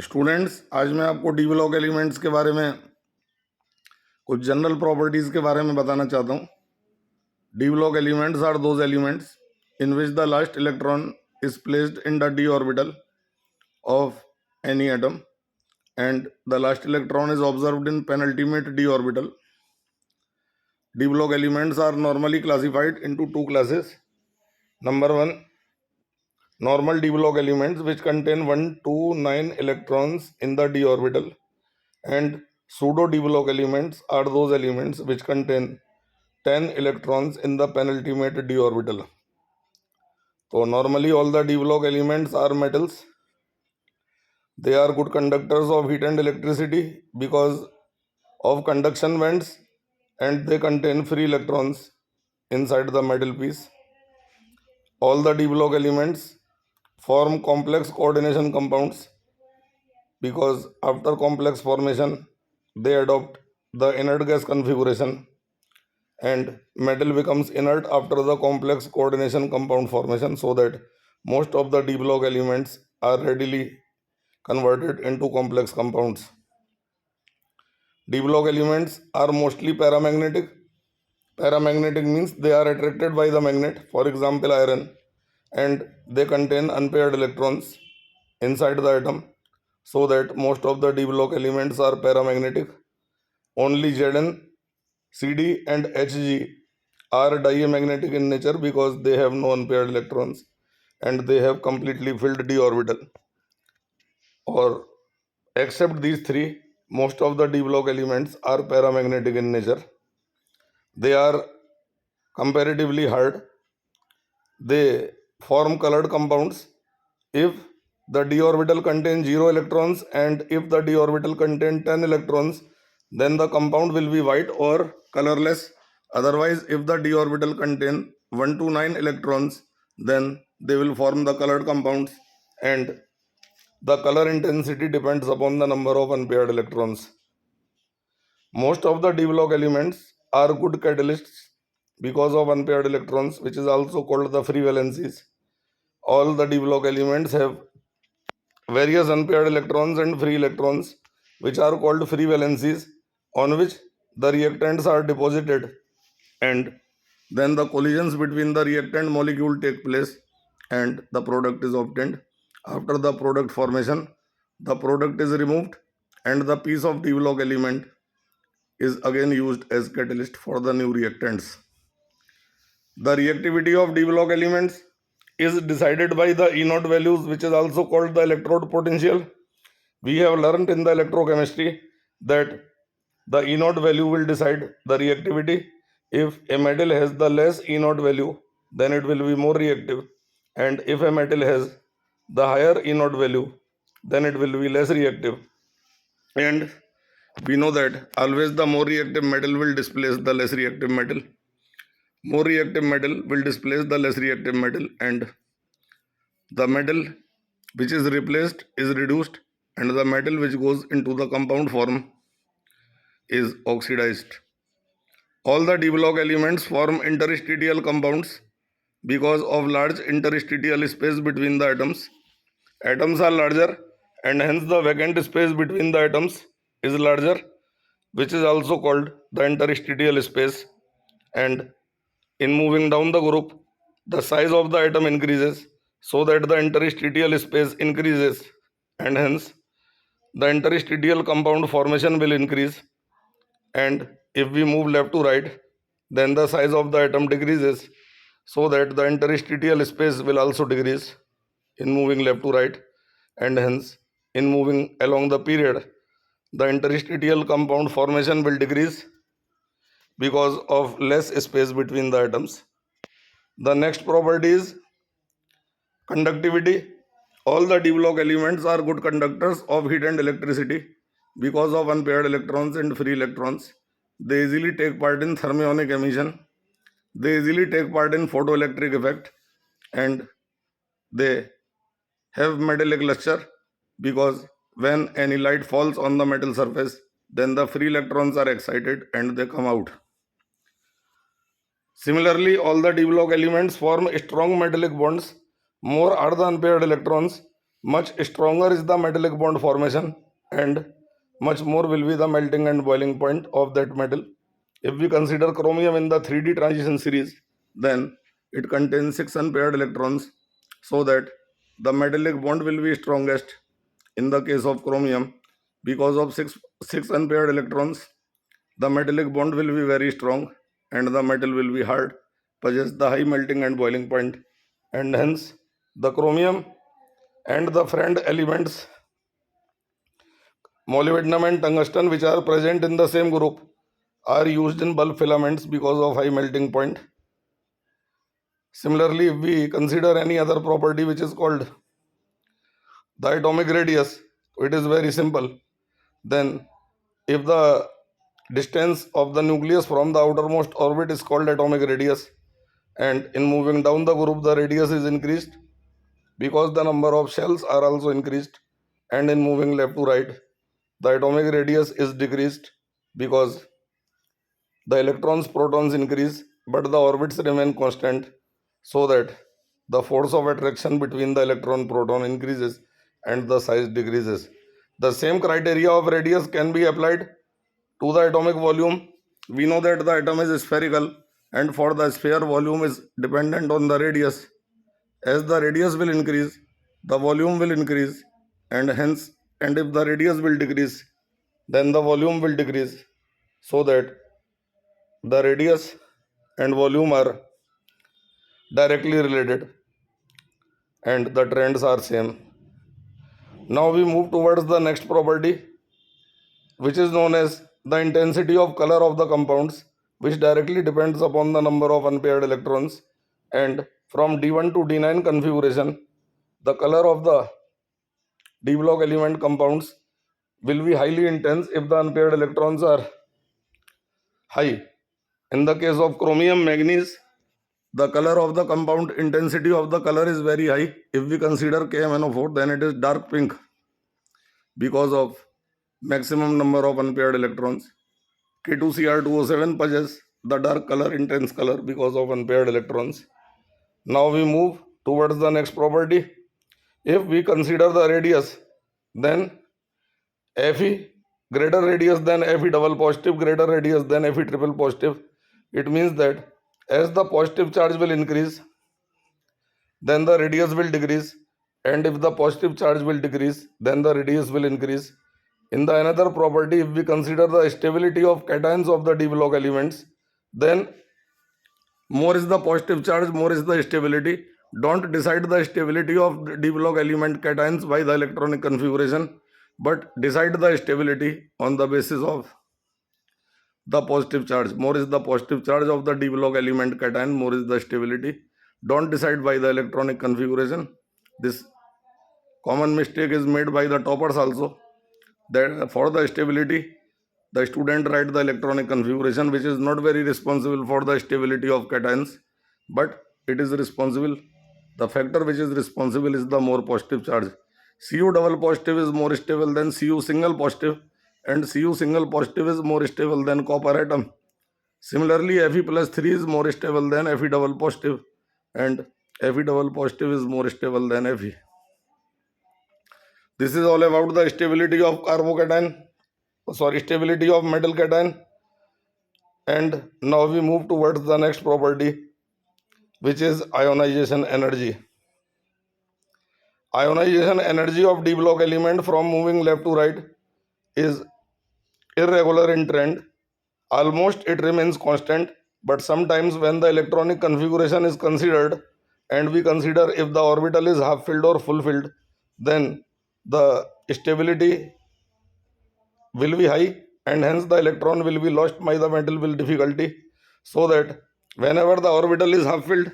Students, आज मैं आपको डी ब्लॉक एलिमेंट्स के बारे में कुछ जनरल प्रॉपर्टीज के बारे में बताना चाहता हूँ। D block elements are those elements in which the last electron is placed in the d orbital of any atom and the last electron is observed in penultimate d orbital. D block elements are normally classified into two classes. Number one, normal d block elements which contain 1 to 9 electrons in the d orbital, and pseudo d block elements are those elements which contain 10 electrons in the penultimate d orbital. So normally all the d block elements are metals. They are good conductors of heat and electricity because of conduction bands, and they contain free electrons inside the metal piece. All the d block elements form complex coordination compounds because after complex formation they adopt the inert gas configuration, and metal becomes inert after the complex coordination compound formation, so that most of the d block elements are readily converted into complex compounds. D block elements are mostly paramagnetic. Paramagnetic means they are attracted by the magnet, for example iron, and they contain unpaired electrons inside the atom, so that most of the D block elements are paramagnetic. Only Zn, Cd and Hg are diamagnetic in nature because they have no unpaired electrons and they have completely filled d orbital. Or except these three, most of the d block elements are paramagnetic in nature. They are comparatively hard. They form colored compounds if the d orbital contains 0 electrons, and if the d orbital contains 10 electrons, then the compound will be white or colorless. Otherwise, if the d orbital contains 1 to 9 electrons, then they will form the colored compounds, and the color intensity depends upon the number of unpaired electrons. Most of the d block elements are good catalysts because of unpaired electrons, which is also called the free valencies. All the d block elements have various unpaired electrons and free electrons, which are called free valencies, on which the reactants are deposited, and then the collisions between the reactant molecule take place and the product is obtained. After the product formation, the product is removed and the piece of d block element is again used as catalyst for the new reactants. The reactivity of d block elements is decided by the E naught values, which is also called the electrode potential. We have learned in the electrochemistry that the E naught value will decide the reactivity. If a metal has the less E naught value, then it will be more reactive, and if a metal has the higher E naught value, then it will be less reactive. And we know that always the more reactive metal will displace the less reactive metal. More reactive metal will displace the less reactive metal, and the metal which is replaced is reduced, and the metal which goes into the compound form is oxidized. All the d block elements form interstitial compounds because of large interstitial space between the atoms. Atoms are larger, and hence the vacant space between the atoms is larger, which is also called the interstitial space. And in moving down the group, the size of the atom increases, so that the interstitial space increases, and hence the interstitial compound formation will increase. And if we move left to right, then the size of the atom decreases, so that the interstitial space will also decrease in moving left to right, and hence in moving along the period, the interstitial compound formation will decrease because of less space between the atoms. The next property is conductivity. All the d block elements are good conductors of heat and electricity because of unpaired electrons and free electrons. They easily take part in thermionic emission. They easily take part in photoelectric effect, and they have metallic luster because when any light falls on the metal surface, then the free electrons are excited and they come out. Similarly, all the d block elements form strong metallic bonds. More are the unpaired electrons, much stronger is the metallic bond formation and much more will be the melting and boiling point of that metal. If we consider chromium in the 3D transition series, then it contains 6 unpaired electrons, so that the metallic bond will be strongest in the case of chromium. Because of six unpaired electrons, the metallic bond will be very strong and the metal will be hard, possess the high melting and boiling point, and hence the chromium and the friend elements molybdenum and tungsten, which are present in the same group, are used in bulb filaments because of high melting point. Similarly, if we consider any other property which is called the atomic radius, it is very simple. Then if the distance of the nucleus from the outermost orbit is called atomic radius, and in moving down the group the radius is increased because the number of shells are also increased, and in moving left to right the atomic radius is decreased because the electrons protons increase but the orbits remain constant, so that the force of attraction between the electron proton increases and the size decreases. The same criteria of radius can be applied to the atomic volume. We know that the atom is spherical, and for the sphere volume is dependent on the radius. As the radius will increase, the volume will increase, and hence, and if the radius will decrease, then the volume will decrease, so that the radius and volume are directly related and the trends are same. Now we move towards the next property, which is known as the intensity of color of the compounds, which directly depends upon the number of unpaired electrons. And from D1 to D9 configuration, the color of the d block element compounds will be highly intense if the unpaired electrons are high. In the case of chromium manganese, the color of the compound intensity of the color is very high. If we consider KMnO4, then it is dark pink because of maximum number of unpaired electrons. K2Cr2O7 possesses the dark color, intense color because of unpaired electrons. Now we move towards the next property. If we consider the radius, then Fe greater radius than Fe double positive, greater radius than Fe triple positive. It means that as the positive charge will increase, then the radius will decrease, and if the positive charge will decrease, then the radius will increase. In the another property, if we consider the stability of cations of the d block elements, then more is the positive charge, more is the stability. Don't decide the stability of the d block element cations by the electronic configuration, but decide the stability on the basis of the positive charge. More is the positive charge of the d block element cation, more is the stability. Don't decide by the electronic configuration. This common mistake is made by the toppers also, that for the stability the student write the electronic configuration, which is not very responsible for the stability of cations, but it is responsible, the factor which is responsible is the more positive charge. Cu double positive is more stable than Cu single positive, and Cu single positive is more stable than copper atom. Similarly, Fe plus 3 is more stable than Fe double positive, and Fe double positive is more stable than Fe. This is all about the stability of carbocation, stability of metal cation. And now we move towards the next property, which is ionization energy. Ionization energy of d block element from moving left to right is irregular in trend. Almost it remains constant, but sometimes when the electronic configuration is considered and we consider if the orbital is half filled or full filled, then the stability will be high and hence the electron will be lost by the metal with difficulty, so that whenever the orbital is half filled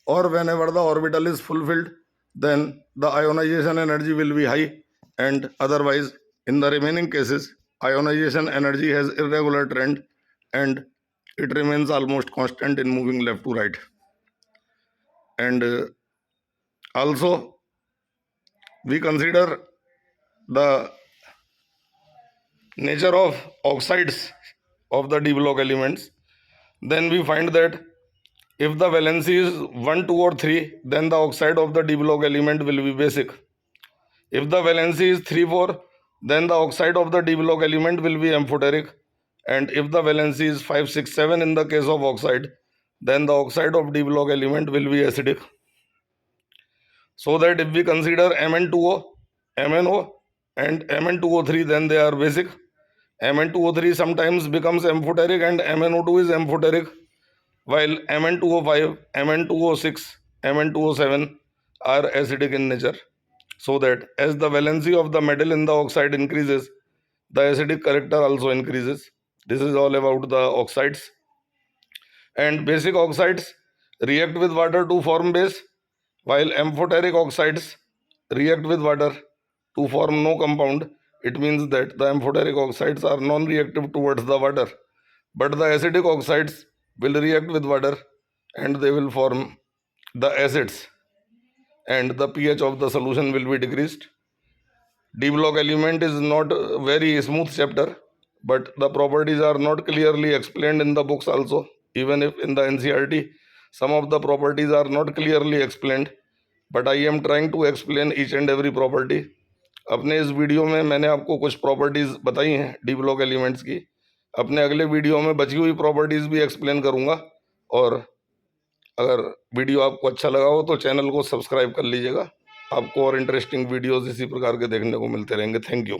or whenever the orbital is full filled, then the ionization energy will be high, and otherwise in the remaining cases ionization energy has irregular trend and it remains almost constant in moving left to right. And also we consider the nature of oxides of the d block elements, then we find that if the valency is 1, 2 or 3, then the oxide of the d block element will be basic. If the valency is 3 4, then the oxide of the d block element will be amphoteric, and if the valency is 5 6 7 in the case of oxide, then the oxide of d block element will be acidic. So that if we consider Mn2O, MnO and Mn2O3, then they are basic. Mn2O3 sometimes becomes amphoteric and MnO2 is amphoteric, while Mn2O5, Mn2O6, Mn2O7 are acidic in nature. So that as the valency of the metal in the oxide increases, the acidic character also increases. This is all about the oxides. And basic oxides react with water to form base, while amphoteric oxides react with water to form no compound. It means that the amphoteric oxides are non-reactive towards the water, but the acidic oxides will react with water and they will form the acids, and the pH of the solution will be decreased. D block element is not a very smooth chapter, but the properties are not clearly explained in the books also. Even if in the NCERT some of the properties are not clearly explained, but I am trying to explain each and every property. अपने इस video में मैंने आपको कुछ properties बताई हैं D block elements की. अपने अगले वीडियो में बची हुई प्रॉपर्टीज भी एक्सप्लेन करूंगा. और अगर वीडियो आपको अच्छा लगा हो तो चैनल को सब्सक्राइब कर लीजिएगा. आपको और इंटरेस्टिंग वीडियोस इसी प्रकार के देखने को मिलते रहेंगे. Thank you.